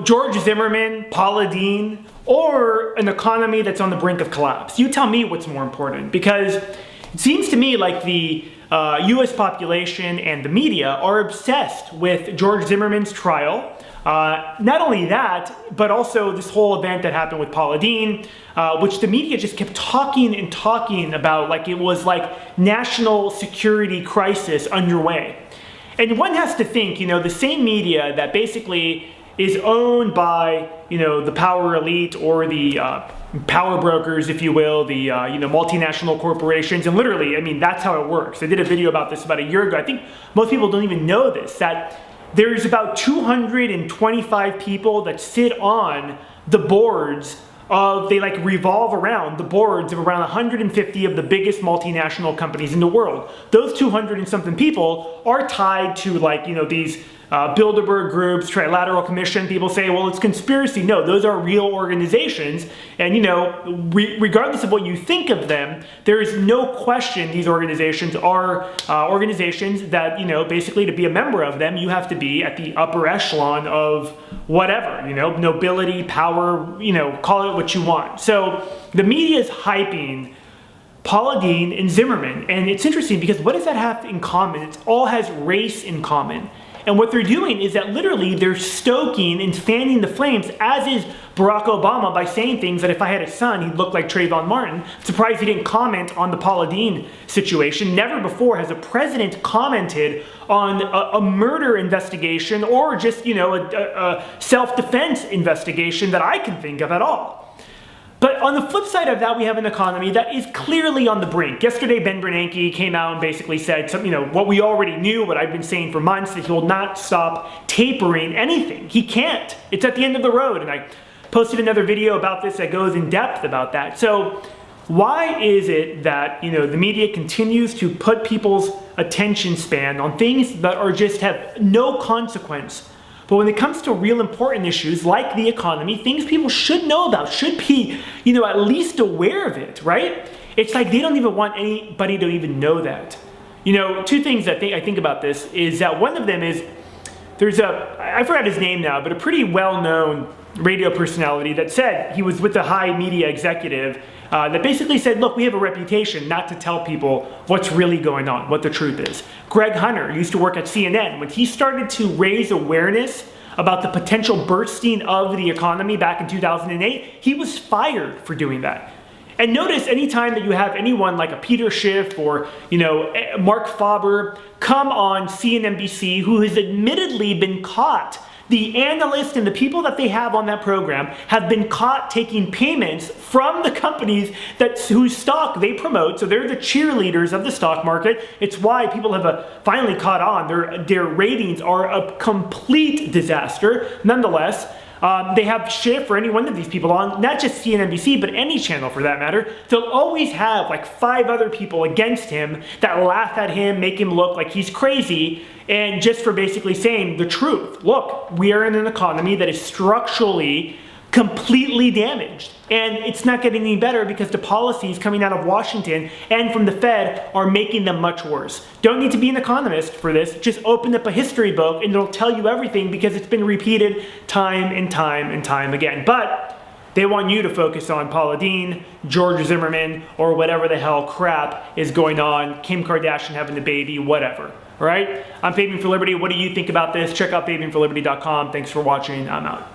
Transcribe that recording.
George Zimmerman, Paula Deen, or an economy that's on the brink of collapse? You tell me what's more important, because it seems to me like the US population and the media are obsessed with George Zimmerman's trial. Not only that, but also this whole event that happened with Paula Deen, which the media just kept talking and talking about like it was like national security crisis underway. And one has to think, the same media that basically is owned by, the power elite or the power brokers, if you will, the multinational corporations, and literally, I mean, that's how it works. I did a video about this about a year ago. I think most people don't even know this, that there's about 225 people that sit on the boards of, they like revolve around the boards of around 150 of the biggest multinational companies in the world. Those 200 and something people are tied to like, these Bilderberg groups, Trilateral Commission. People say, well, it's conspiracy. No, those are real organizations. And, regardless of what you think of them, there is no question these organizations are organizations that, basically to be a member of them, you have to be at the upper echelon of whatever, nobility, power, call it what you want. So the media is hyping Paula Deen and Zimmerman. And it's interesting because what does that have in common? It all has race in common. And what they're doing is that literally they're stoking and fanning the flames, as is Barack Obama, by saying things that if I had a son, he'd look like Trayvon Martin. I'm surprised he didn't comment on the Paula Deen situation. Never before has a president commented on a murder investigation or just, a self-defense investigation that I can think of at all. But on the flip side of that, we have an economy that is clearly on the brink. Yesterday, Ben Bernanke came out and basically said, what we already knew, what I've been saying for months, that he will not stop tapering anything. He can't. It's at the end of the road. And I posted another video about this that goes in depth about that. So why is it that, the media continues to put people's attention span on things that are just have no consequence? But when it comes to real important issues like the economy, things people should know about, should be, at least aware of it, right? It's like they don't even want anybody to even know that. Two things that I think about this is that one of them is there's I forgot his name now, but a pretty well-known radio personality that said he was with a high media executive that basically said, look, we have a reputation not to tell people what's really going on, what the truth is. Greg Hunter used to work at CNN. When he started to raise awareness about the potential bursting of the economy back in 2008, he was fired for doing that. And notice anytime that you have anyone like a Peter Schiff or, Mark Faber come on CNBC who has admittedly been caught, the analysts and the people that they have on that program have been caught taking payments from the companies whose stock they promote. So they're the cheerleaders of the stock market. It's why people have finally caught on. Their ratings are a complete disaster. Nonetheless, they have Schiff or any one of these people on, not just CNBC, but any channel for that matter. They'll always have like 5 other people against him that laugh at him, make him look like he's crazy, and just for basically saying the truth. Look, we are in an economy that is structurally completely damaged. And it's not getting any better because the policies coming out of Washington and from the Fed are making them much worse. Don't need to be an economist for this. Just open up a history book and it'll tell you everything because it's been repeated time and time and time again. But they want you to focus on Paula Deen, George Zimmerman, or whatever the hell crap is going on, Kim Kardashian having the baby, whatever. All right? I'm Fabian for Liberty. What do you think about this? Check out FabianForLiberty.com. Thanks for watching. I'm out.